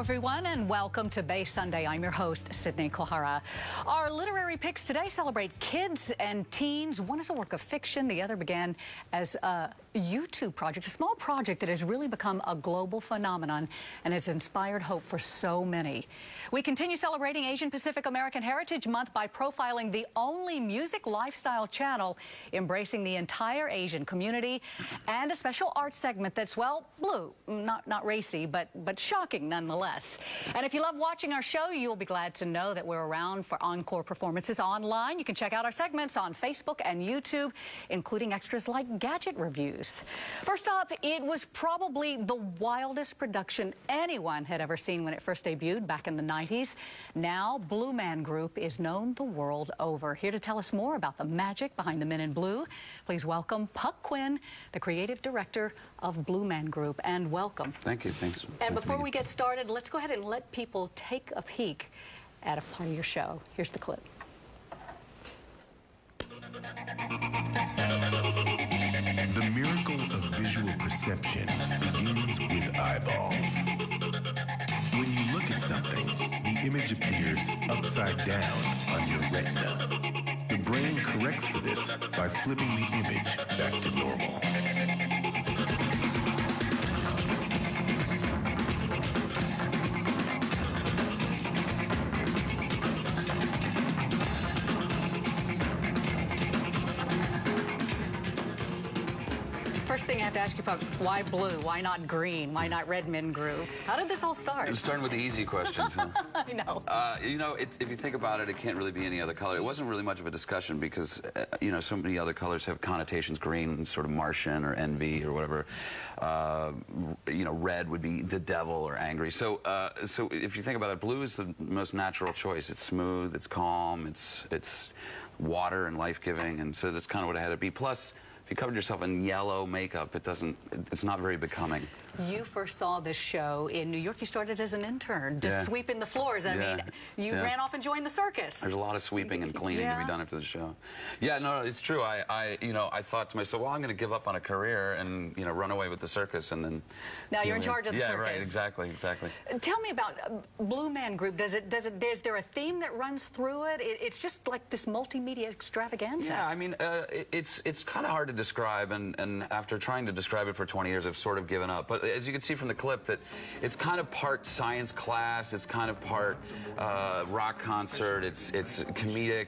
everyone, and welcome to Bay Sunday. I'm your host, Sydney Kohara. Our literary picks today celebrate kids and teens. One is a work of fiction. The other began as a YouTube project, a small project that has really become a global phenomenon and has inspired hope for so many. We continue celebrating Asian Pacific American Heritage Month by profiling the only music lifestyle channel embracing the entire Asian community, and a special art segment that's, well, blue, not racy, but shocking nonetheless. And if you love watching our show, you'll be glad to know that we're around for encore performances online. You can check out our segments on Facebook and YouTube, including extras like gadget reviews. First up, it was probably the wildest production anyone had ever seen when it first debuted back in the 90s. Now, Blue Man Group is known the world over. Here to tell us more about the magic behind the Men in Blue, please welcome Puck Quinn, the creative director of Blue Man Group, and welcome. Thank you. Thanks. And before we get started, let's go ahead and let people take a peek at a part of your show. Here's the clip. The miracle of visual perception begins with eyeballs. When you look at something, the image appears upside down on your retina. The brain corrects for this by flipping the image back to normal. First thing I have to ask you, Puck, why blue? Why not green? Why not Red Men Group? How did this all start? It's starting with the easy questions. Huh? I know. If you think about it, it can't really be any other color. It wasn't really much of a discussion because, so many other colors have connotations. Green, sort of Martian or envy or whatever. Red would be the devil or angry. So if you think about it, blue is the most natural choice. It's smooth, it's calm, it's water and life-giving, and so that's kind of what it had to be. Plus, if you covered yourself in yellow makeup, it's not very becoming. You first saw this show in New York. You started as an intern, just sweeping the floors. I mean, you ran off and joined the circus. There's a lot of sweeping and cleaning to be done after the show. Yeah, no, it's true. I thought to myself, well, I'm going to give up on a career and, run away with the circus, and then... Now you're in charge of the circus. Yeah, right, exactly. Tell me about Blue Man Group. Is there a theme that runs through it? It's just like this multimedia extravaganza. Yeah, I mean, it's kind of hard to describe, and after trying to describe it for 20 years, I've sort of given up. But as you can see from the clip, that it's kind of part science class, it's kind of part rock concert, it's comedic.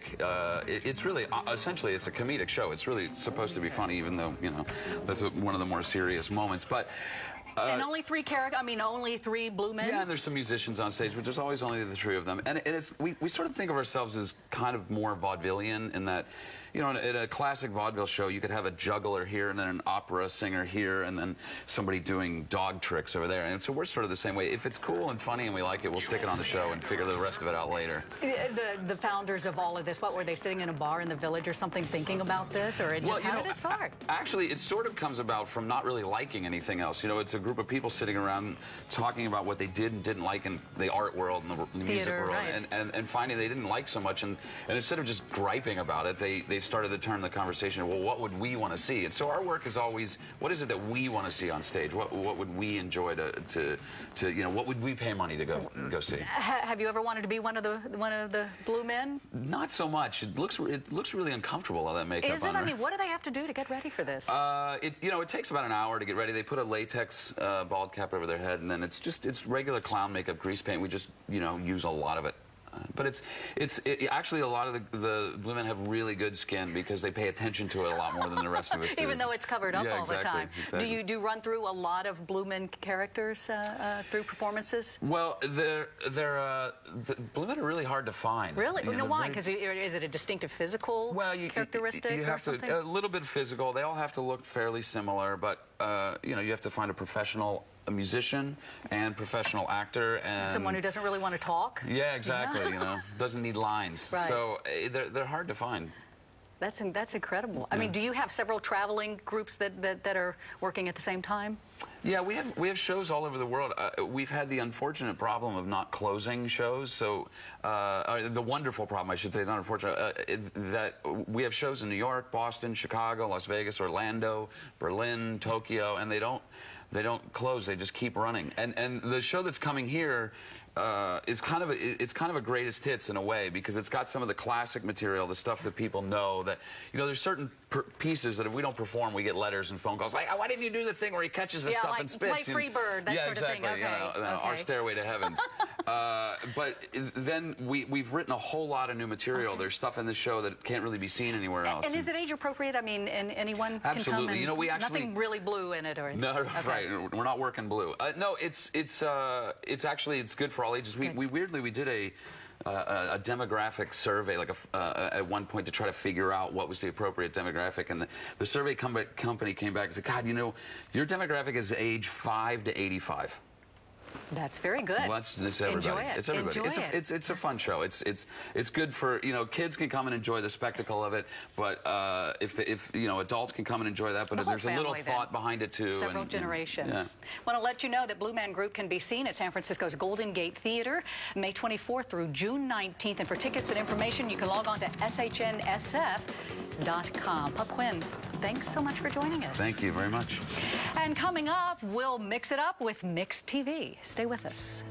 It's really, essentially, it's a comedic show. It's really supposed to be funny, even though, that's one of the more serious moments. But and only three characters, only three blue men? Yeah, and there's some musicians on stage, but there's always only the three of them. And we sort of think of ourselves as kind of more vaudevillian in that, in a classic vaudeville show, you could have a juggler here and then an opera singer here and then somebody doing dog tricks over there. And so we're sort of the same way. If it's cool and funny and we like it, we'll stick it on the show and figure the rest of it out later. The founders of all of this, what were they, sitting in a bar in the village or something thinking about this? Or how did it start? Actually, it sort of comes about from not really liking anything else. It's a group of people sitting around talking about what they did and didn't like in the art world and the music world. Right. And finding they didn't like so much. And instead of just griping about it, they started to turn the conversation, well, what would we want to see? And so our work is always, what is it that we want to see on stage? What would we enjoy to what would we pay money to go see? Have you ever wanted to be one of the blue men? Not so much. It looks really uncomfortable, all that makeup on. Is it? I mean, what do they have to do to get ready for this? It takes about an hour to get ready. They put a latex bald cap over their head, and then it's regular clown makeup, grease paint. We just use a lot of it. But actually a lot of the blue men have really good skin because they pay attention to it a lot more than the rest of us do. Even though it's covered up all the time. Exactly. Do you run through a lot of blue men characters through performances? Well, the blue men are really hard to find. Really? Why? Because is it a distinctive physical characteristic you have or something? a little bit physical. They all have to look fairly similar, but you have to find a musician and professional actor, and someone who doesn't really want to talk. Yeah, exactly. Doesn't need lines. Right. So they're hard to find. That's incredible. I mean, do you have several traveling groups that are working at the same time? Yeah, we have shows all over the world. We've had the unfortunate problem of not closing shows. So the wonderful problem, I should say, is not unfortunate, that we have shows in New York, Boston, Chicago, Las Vegas, Orlando, Berlin, Tokyo, and they don't close. They just keep running. And the show that's coming here is kind of a greatest hits in a way, because it's got some of the classic material, the stuff that people know. That, you know, there's certain pieces that if we don't perform, we get letters and phone calls like, oh, why didn't you do the thing where he catches the stuff like and spits? Play Free Bird, that sort of thing. Yeah, exactly. Okay. Our Stairway to Heavens. But then we've written a whole lot of new material. Okay. There's stuff in this show that can't really be seen anywhere else. And is it age appropriate? I mean, and anyone can absolutely. come and You know, we actually nothing really blue in it, or no, okay. Right? We're not working blue. No, it's actually good for all ages. We weirdly did a demographic survey, like at one point, to try to figure out what was the appropriate demographic, and the survey company came back and said, God, you know, your demographic is age 5 to 85. That's very good. Well, it's everybody. Enjoy it. It's everybody. Enjoy it's a fun show. It's good for, you know, kids can come and enjoy the spectacle of it, but if you know, adults can come and enjoy that, but there's a little thought behind it too. Several generations. Yeah. Want to let you know that Blue Man Group can be seen at San Francisco's Golden Gate Theater May 24th through June 19th. And for tickets and information, you can log on to shnsf.com. Puck Quinn, thanks so much for joining us. Thank you very much. And coming up, we'll mix it up with Mix TV. Stay with us.